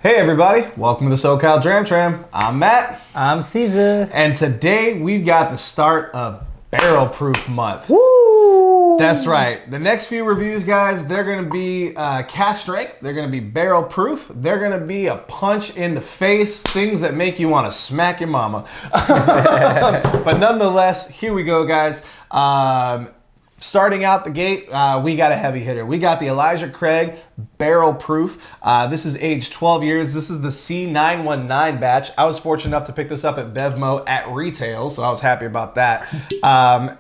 Hey everybody, welcome to the SoCal Dram Tram. I'm Matt. I'm Caesar. And today we've got the start of Barrel Proof Month. Woo! That's right. The next few reviews, guys, they're going to be cast strength. They're going to be barrel proof. They're going to be a punch in the face, things that make you want to smack your mama. But nonetheless, here we go, guys. Starting out the gate, we got a heavy hitter. We got the Elijahcraig Barrel Proof. This is aged 12 years. This is the C919 batch. I was fortunate enough to pick this up at Bevmo at retail, so I was happy about that.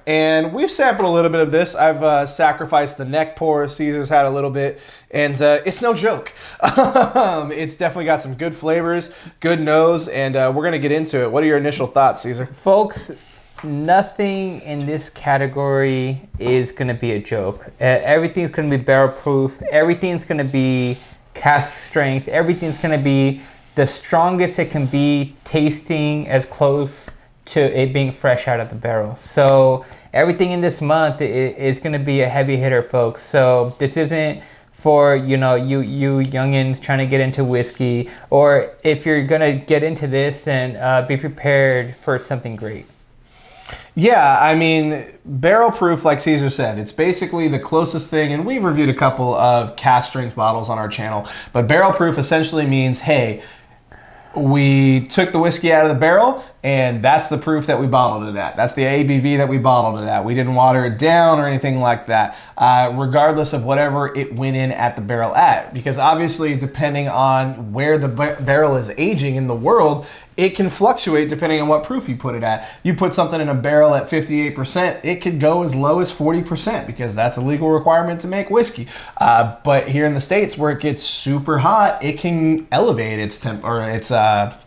And we've sampled a little bit of this. I've sacrificed the neck pour. Caesar's had a little bit, and it's no joke. It's definitely got some good flavors, good nose, and we're going to get into it. What are your initial thoughts, Caesar? Folks, nothing in this category is going to be a joke. Everything's going to be barrel proof. Everything's going to be cask strength. Everything's going to be the strongest it can be, tasting as close to it being fresh out of the barrel. So everything in this month is going to be a heavy hitter, folks. So this isn't for, you youngins trying to get into whiskey, or if you're going to get into this, then be prepared for something great. Yeah, I mean, barrel proof, like Caesar said, it's basically the closest thing, and we've reviewed a couple of cast strength bottles on our channel, but barrel proof essentially means, hey, we took the whiskey out of the barrel, and that's the proof that we bottled it at. That's the ABV that we bottled it at. We didn't water it down or anything like that, regardless of whatever it went in at the barrel at. Because obviously, depending on where the barrel is aging in the world, it can fluctuate depending on what proof you put it at. You put something in a barrel at 58%, it could go as low as 40% because that's a legal requirement to make whiskey. But here in the States where it gets super hot, it can elevate its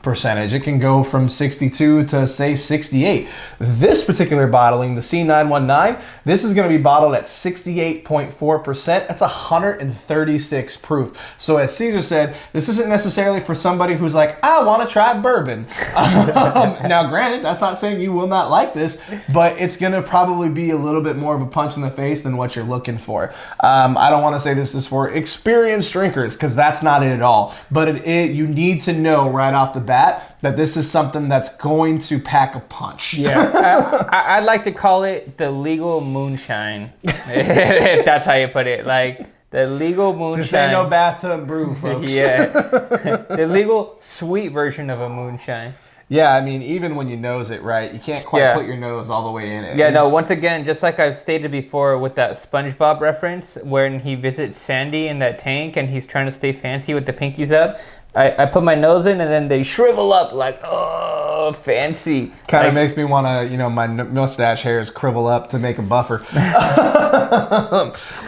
percentage. It can go from 62 to say 68. This particular bottling, the C919, this is going to be bottled at 68.4%. That's 136 proof. So as Caesar said, this isn't necessarily for somebody who's like, I want to try bourbon. Now granted, that's not saying you will not like this, but it's going to probably be a little bit more of a punch in the face than what you're looking for. I don't want to say this is for experienced drinkers, because that's not it at all. But you need to know right off the bat that this is something that's going to pack a punch. Yeah, I'd like to call it the legal moonshine, if that's how you put it. Like, the legal moonshine. This ain't no bathtub brew, folks. Yeah, the legal sweet version of a moonshine. Yeah, I mean, even when you nose it right, you can't quite put your nose all the way in it. Yeah, no, once again, just like I've stated before with that SpongeBob reference, when he visits Sandy in that tank and he's trying to stay fancy with the pinkies up, I put my nose in and then they shrivel up like, oh, fancy. Kind of makes me want to, my mustache hairs shrivel up to make a buffer.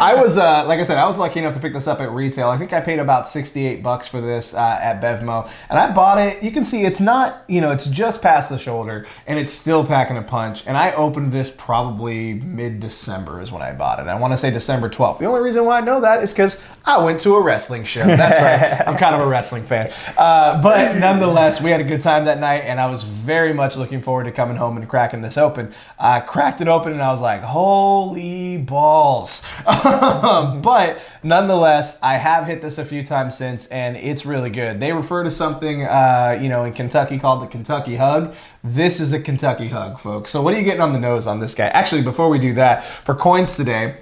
I was, like I said, I was lucky enough to pick this up at retail. I think I paid about $68 for this at Bevmo. And I bought it. You can see it's not, it's just past the shoulder and it's still packing a punch. And I opened this probably mid-December is when I bought it. I want to say December 12th. The only reason why I know that is because I went to a wrestling show. That's right. I'm kind of a wrestling fan. But nonetheless, we had a good time that night, and I was very much looking forward to coming home and cracking this open. I cracked it open, and I was like, holy balls. But nonetheless, I have hit this a few times since, and it's really good. They refer to something, in Kentucky called the Kentucky Hug. This is a Kentucky Hug, folks. So what are you getting on the nose on this guy? Actually, before we do that, for coins today,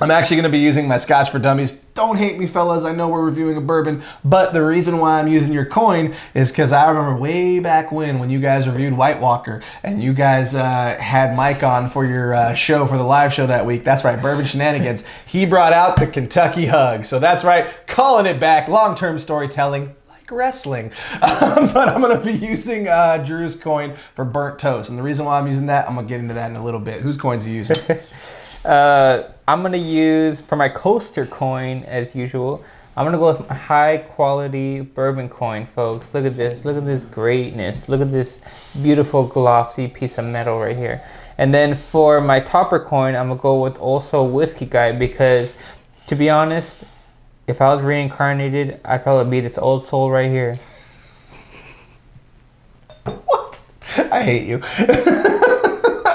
I'm actually going to be using my Scotch for Dummies. Don't hate me, fellas. I know we're reviewing a bourbon, but the reason why I'm using your coin is because I remember way back when you guys reviewed White Walker and you guys had Mike on for your show, for the live show that week. That's right, Bourbon Shenanigans. He brought out the Kentucky Hug. So that's right, calling it back, long-term storytelling. Wrestling. But I'm going to be using Drew's coin for burnt toast. And the reason why I'm using that, I'm going to get into that in a little bit. Whose coins are you using? I'm going to use, for my coaster coin, as usual, I'm going to go with my high quality bourbon coin, folks. Look at this. Look at this greatness. Look at this beautiful glossy piece of metal right here. And then for my topper coin, I'm going to go with also Whiskey Guy because, to be honest, if I was reincarnated, I'd probably be this old soul right here. What? I hate you.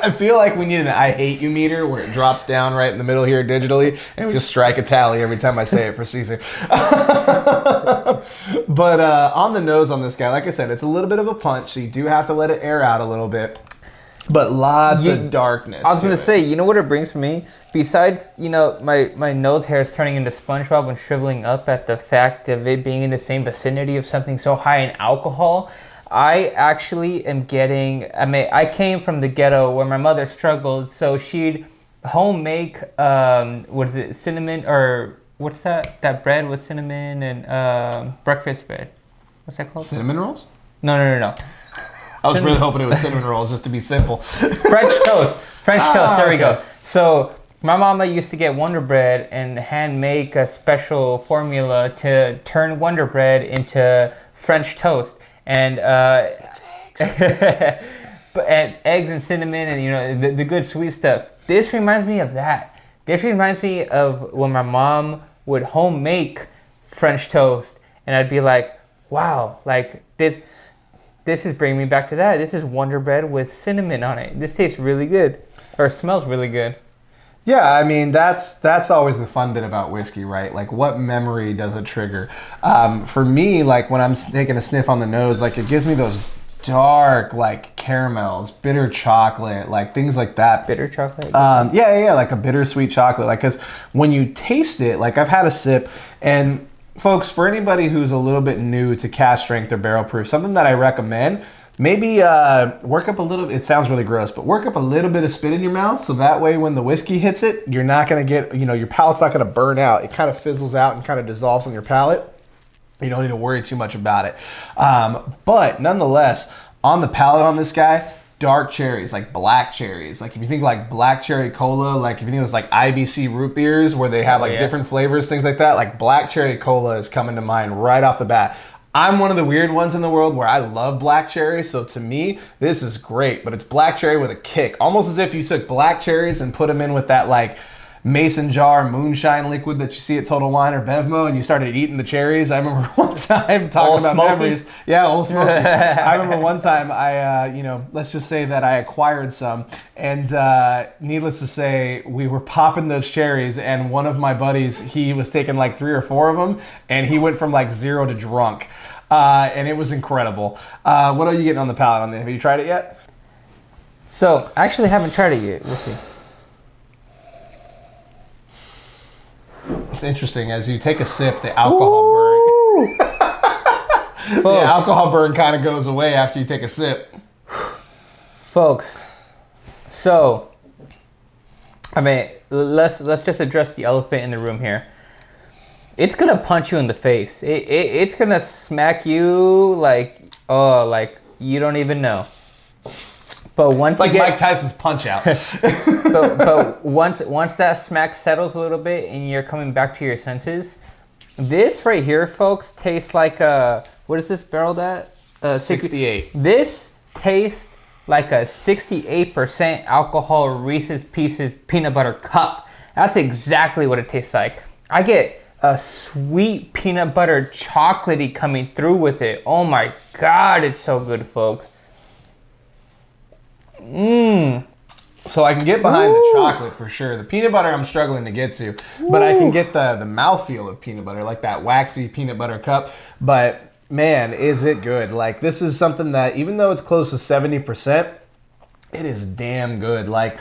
I feel like we need an I hate you meter where it drops down right in the middle here digitally, and we just strike a tally every time I say it for Caesar. But on the nose on this guy, like I said, it's a little bit of a punch, so you do have to let it air out a little bit. But lots of darkness. I was going to say, you know what it brings for me? Besides, you know, my nose hair is turning into SpongeBob and shriveling up at the fact of it being in the same vicinity of something so high in alcohol, I actually am getting, I came from the ghetto where my mother struggled, so she'd home make, what is it, cinnamon, or what's that bread with cinnamon and breakfast bread? What's that called? Cinnamon rolls? No. I was really hoping it was cinnamon rolls just to be simple. French toast, there we okay. go. So my mama used to get Wonder Bread and hand make a special formula to turn Wonder Bread into French toast. And and eggs and cinnamon and, you know, the good sweet stuff. This reminds me of that. This reminds me of when my mom would home make French toast, and I'd be like, wow, like this is bringing me back to that. This is Wonder Bread with cinnamon on it. This tastes really good, or smells really good. Yeah, I mean, that's always the fun bit about whiskey, right? Like, what memory does it trigger? For me, like, when I'm taking a sniff on the nose, like, it gives me those dark, like, caramels, bitter chocolate, like, things like that. Bitter chocolate? Yeah, like a bittersweet chocolate. Like, because when you taste it, like, I've had a sip, and folks, for anybody who's a little bit new to cask strength or barrel proof, something that I recommend, maybe work up a little, it sounds really gross, but work up a little bit of spit in your mouth, so that way when the whiskey hits it, you're not going to get, you know, your palate's not going to burn out. It kind of fizzles out and kind of dissolves on your palate. You don't need to worry too much about it. But nonetheless, on the palate on this guy, dark cherries, like black cherries. Like if you think like black cherry cola, like if you think of those like IBC root beers where they have like different flavors, things like that, like black cherry cola is coming to mind right off the bat. I'm one of the weird ones in the world where I love black cherry, so to me, this is great, but it's black cherry with a kick. Almost as if you took black cherries and put them in with that like mason jar moonshine liquid that you see at Total Wine or Bevmo, and you started eating the cherries. I remember one time talking about memories. Yeah, Old Smoky. I remember one time I, let's just say that I acquired some, and needless to say, we were popping those cherries, and one of my buddies, he was taking like 3 or 4 of them, and he went from like 0 to drunk. And it was incredible. What are you getting on the palate on there? Have you tried it yet? So, I actually haven't tried it yet. We'll see. It's interesting. As you take a sip, the alcohol burn. The alcohol burn kind of goes away after you take a sip. Folks, so, I mean, let's just address the elephant in the room here. It's gonna punch you in the face. It's gonna smack you like, oh, like you don't even know. But once it's like Mike Tyson's Punch Out. but once that smack settles a little bit and you're coming back to your senses, this right here, folks, tastes like what is this barreled at? 68. This tastes like a 68% alcohol Reese's Pieces peanut butter cup. That's exactly what it tastes like. I get a sweet peanut butter chocolatey coming through with it. Oh my God, it's so good, folks. So I can get behind the chocolate for sure. The peanut butter I'm struggling to get to, but I can get the mouthfeel of peanut butter, like that waxy peanut butter cup. But man, is it good. Like this is something that even though it's close to 70%, it is damn good. Like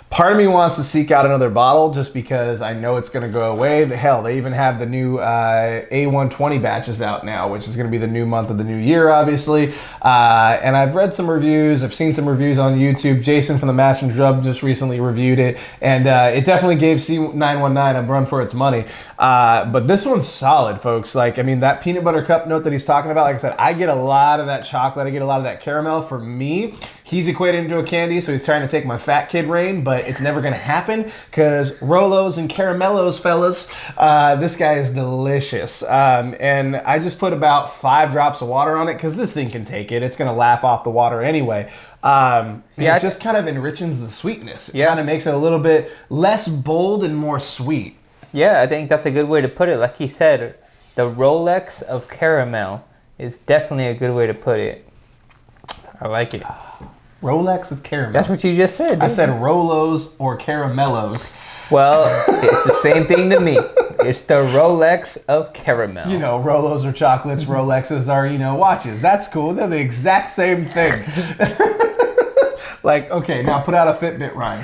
part of me wants to seek out another bottle just because I know it's going to go away. Hell, they even have the new A120 batches out now, which is going to be the new month of the new year, obviously. And I've read some reviews. I've seen some reviews on YouTube. Jason from the Match and Drub just recently reviewed it. And it definitely gave C919 a run for its money. But this one's solid, folks. Like, I mean, that peanut butter cup note that he's talking about, like I said, I get a lot of that chocolate. I get a lot of that caramel. For me, he's equated into a candy, so he's trying to take my fat kid reign, but it's never going to happen because Rolos and Caramellos, fellas, this guy is delicious. And I just put about 5 drops of water on it because this thing can take it. It's going to laugh off the water anyway. It just kind of enriches the sweetness. It kind of makes it a little bit less bold and more sweet. Yeah, I think that's a good way to put it. Like he said, the Rolex of caramel is definitely a good way to put it. I like it. Rolex of caramel. That's what you just said. I said Rolos or Caramellos. Well, it's the same thing to me. It's the Rolex of caramel. You know, Rolos are chocolates, Rolexes are, watches. That's cool. They're the exact same thing. Like, okay, now put out a Fitbit rhyme.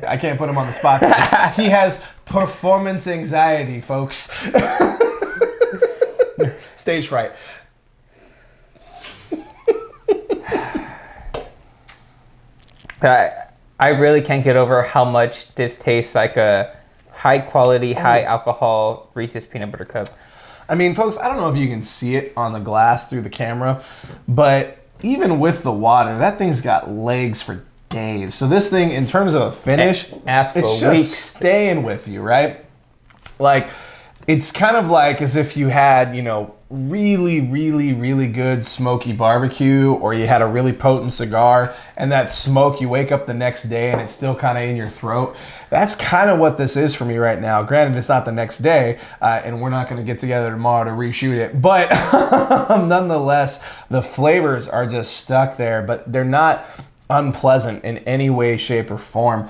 I can't put him on the spot. He has performance anxiety, folks. Stage fright. I really can't get over how much this tastes like a high quality, high alcohol Reese's peanut butter cup. I mean, folks, I don't know if you can see it on the glass through the camera, but even with the water, that thing's got legs for days. So this thing, in terms of a finish, it's just weeks. staying with you, right? Like, it's kind of like as if you had, really, really, really good smoky barbecue, or you had a really potent cigar, and that smoke, you wake up the next day and it's still kind of in your throat. That's kind of what this is for me right now. Granted, it's not the next day, and we're not going to get together tomorrow to reshoot it, but nonetheless, the flavors are just stuck there, but they're not unpleasant in any way, shape, or form.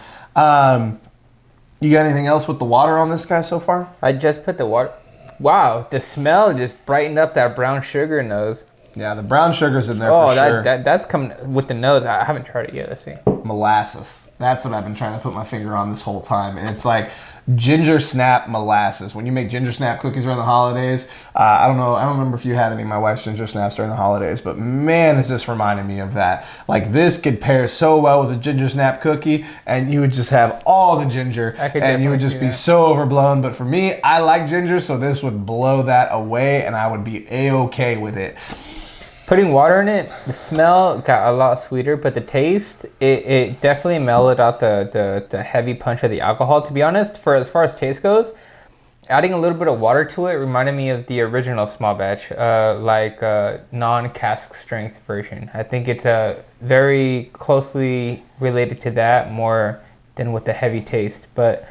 You got anything else with the water on this guy so far? I just put the water. Wow, the smell just brightened up that brown sugar nose. Yeah, the brown sugar's in there for sure. That's coming with the nose. I haven't tried it yet. Let's see. Molasses. That's what I've been trying to put my finger on this whole time. And it's like ginger snap molasses. When you make ginger snap cookies around the holidays, I don't remember if you had any of my wife's ginger snaps during the holidays, but man, is this reminding me of that. Like, this could pair so well with a ginger snap cookie, and you would just have all the ginger, and you would just be so overblown. But for me, I like ginger, so this would blow that away, and I would be A-okay with it. Putting water in it, the smell got a lot sweeter, but the taste, it definitely mellowed out the heavy punch of the alcohol. To be honest, for as far as taste goes, adding a little bit of water to it reminded me of the original small batch, non-cask strength version. I think it's very closely related to that more than with the heavy taste. But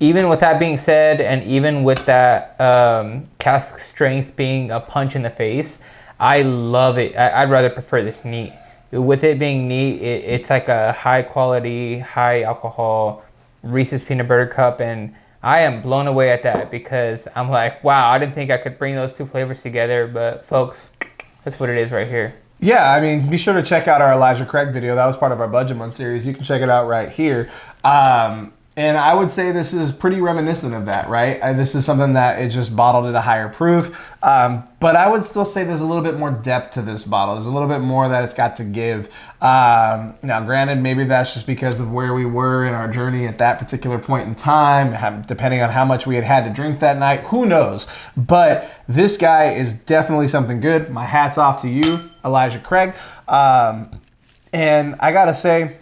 even with that being said, and even with that cask strength being a punch in the face, I love it. I'd rather prefer this neat. With it being neat, it's like a high quality, high alcohol Reese's peanut butter cup, and I am blown away at that because I'm like, wow, I didn't think I could bring those two flavors together, but folks, that's what it is right here. Yeah, I mean, be sure to check out our Elijah Craig video. That was part of our Budget Month series. You can check it out right here. And I would say this is pretty reminiscent of that, right? This is something that is just bottled at a higher proof. But I would still say there's a little bit more depth to this bottle. There's a little bit more that it's got to give. Now, granted, maybe that's just because of where we were in our journey at that particular point in time, depending on how much we had to drink that night. Who knows? But this guy is definitely something good. My hat's off to you, Elijah Craig. And I gotta say,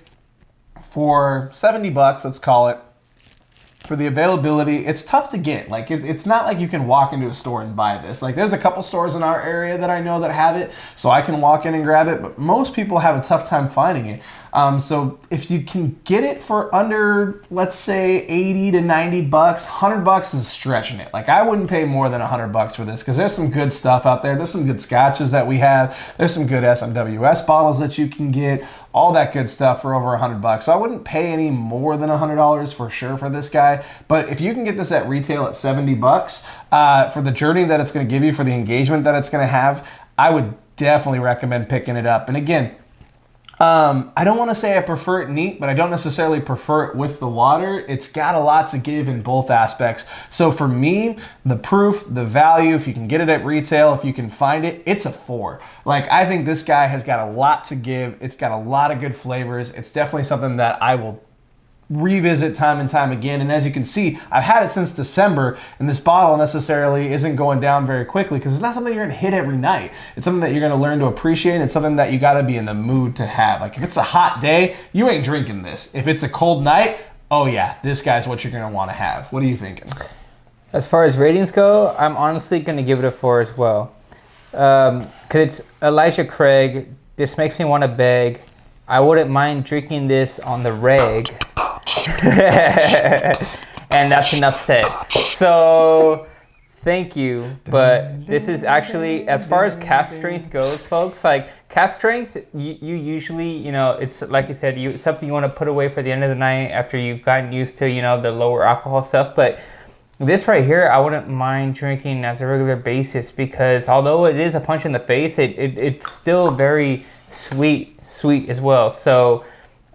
for $70, let's call it, for the availability, it's tough to get. Like, it's not like you can walk into a store and buy this. Like, there's a couple stores in our area that I know that have it, so I can walk in and grab it, but most people have a tough time finding it. So if you can get it for under, let's say, 80 to 90 bucks, 100 bucks is stretching it. Like, I wouldn't pay more than 100 bucks for this, because there's some good stuff out there. There's some good scotches that we have. There's some good SMWS bottles that you can get, all that good stuff for over 100 bucks. So I wouldn't pay any more than $100 for sure for this guy. But if you can get this at retail at 70 bucks, for the journey that it's going to give you, for the engagement that it's going to have, I would definitely recommend picking it up. And again, I don't want to say I prefer it neat, but I don't necessarily prefer it with the water. It's got a lot to give in both aspects. So for me, the proof, the value, if you can get it at retail, if you can find it, it's a 4. Like, I think this guy has got a lot to give. It's got a lot of good flavors. It's definitely something that I will revisit time and time again. And as you can see, I've had it since December, and this bottle necessarily isn't going down very quickly because it's not something you're gonna hit every night. It's something that you're gonna learn to appreciate, and it's something that you gotta be in the mood to have. Like, if it's a hot day, you ain't drinking this. If it's a cold night, oh yeah, this guy's what you're gonna wanna have. What are you thinking? As far as ratings go, I'm honestly gonna give it a 4 as well. Cause it's Elijah Craig. This makes me wanna beg. I wouldn't mind drinking this on the reg. And that's enough said. So thank you, but this is actually, as far as cask strength goes, folks, like, cask strength, you usually, it's like you said, it's something you want to put away for the end of the night after you've gotten used to, the lower alcohol stuff. But This right here, I wouldn't mind drinking as a regular basis because although it is a punch in the face, it's still very sweet as well. So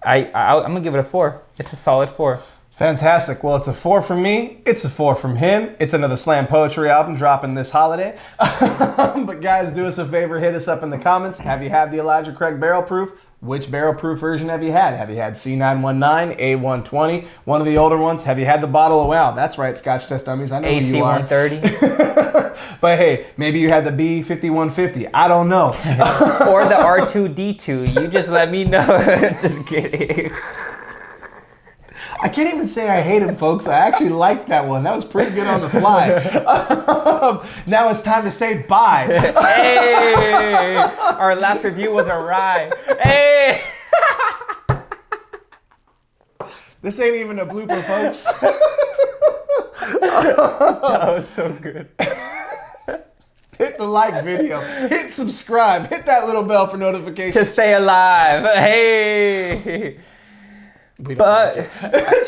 I'm gonna give it a 4. It's a solid 4. Fantastic. Well, it's a 4 from me. It's a 4 from him. It's another slam poetry album dropping this holiday. But guys, do us a favor. Hit us up in the comments. Have you had the Elijah Craig Barrel Proof? Which barrel proof version have you had? Have you had C919, A120, one of the older ones? Have you had the bottle of wow? That's right, Scotch Test Dummies. I know who you are. AC130. But hey, maybe you had the B5150. I don't know. Or the R2D2. You just let me know. Just kidding. I can't even say I hate him, folks. I actually liked that one. That was pretty good on the fly. Now it's time to say bye. Hey! Our last review was a rye. Hey! This ain't even a blooper, folks. That was so good. Hit the like video. Hit subscribe. Hit that little bell for notifications. To stay alive. Hey! But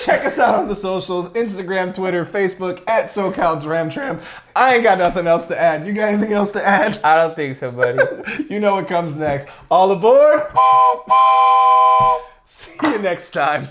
check us out on the socials, Instagram, Twitter, Facebook, at SoCal Dram Tram. I ain't got nothing else to add. You got anything else to add? I don't think so, buddy. You know what comes next. All aboard. See you next time.